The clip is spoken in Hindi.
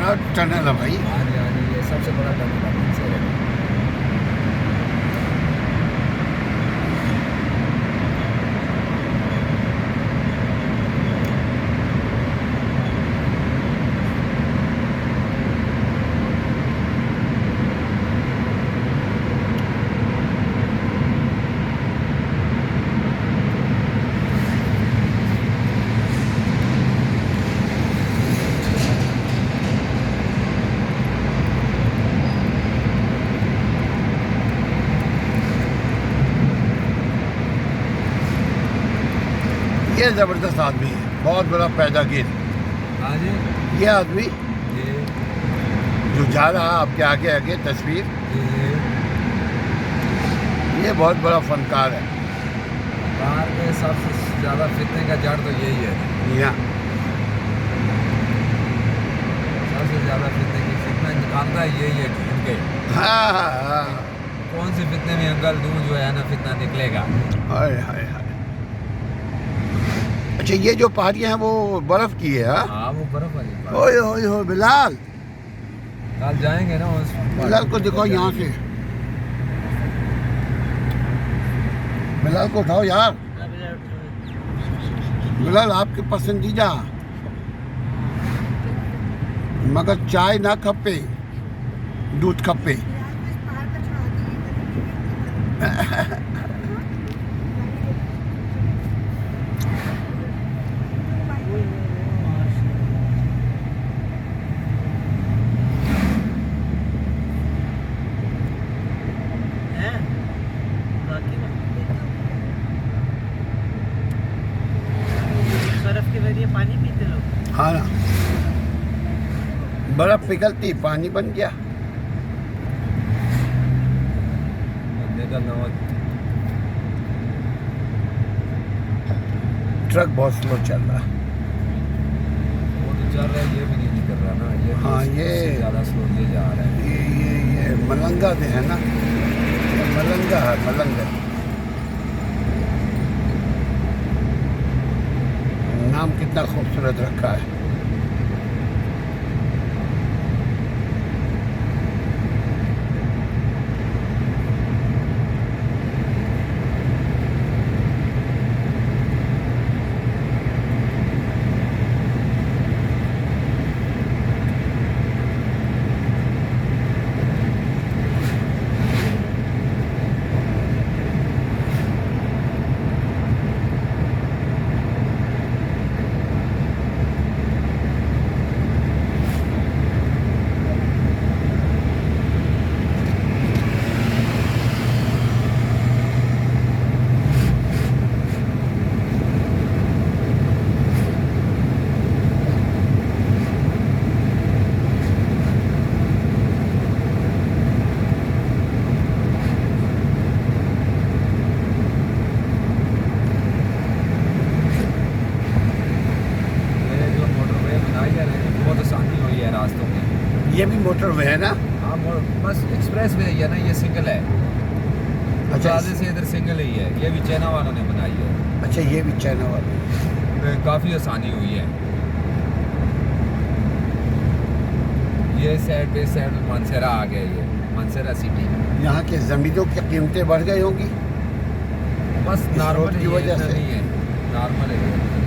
बड़ा टनल है भाई। हाँ जी, ये सबसे बड़ा टनल है मानसरा का। ये ज़बरदस्त आदमी है, बहुत बड़ा पैदागिर। हाँ जी, ये आदमी ये जो जा रहा है आपके आगे आगे तस्वीर, ये ये बहुत बड़ा फनकार है। कार में सबसे ज़्यादा फितने का जड़ तो यही है। यहाँ सबसे ज़्यादा फितना निकालता है यही है ढूंढ के। हाँ हाँ हाँ। कौन से फितने में अंकल दूं जो है ना फितना निकलेगा। हाय हाय हाय। अच्छा, ये जो पहाड़ियाँ हैं वो बर्फ की है? हाँ, हाँ वो बर्फ वाली बात। ओए ओए ओए बिलाल, कल जाएंगे ना उस बिलाल को दिखाओ यहाँ से। बिलाल को उठाओ यार। बिलाल आपके पसंदीदा, मगर चाय ना खपे, दूध खपे। बर्फ के जरिए पानी पीते लोग। हाँ ना, बर्फ पिघलती पानी बन गया। निकलना हो। ट्रक बहुत स्लो चल रहा है। वो तो चल रहा है, ये भी नहीं निकल रहा ना। ये हाँ, तो ये उससे ज़्यादा स्लो ये जा रहा है। ये मलंगा में है ना, ये मलंगा है, मलंगा। नाम कितना खूबसूरत रखा है। ये भी मोटरवे है ना? हाँ बस एक्सप्रेस वे है ना, ये सिंगल है। अच्छा, अच्छा से इधर सिंगल ही है। ये भी चाइना वालों ने बनाई है। अच्छा, ये भी चाइना वाला। काफ़ी आसानी हुई है। ये साइड पे साइड में मानसरा आ गया। ये मानसरा सिटी। यहाँ के ज़मीनों की कीमतें बढ़ गई होंगी बस इस नॉर्मल रोड की वजह से। नहीं है, नॉर्मल है।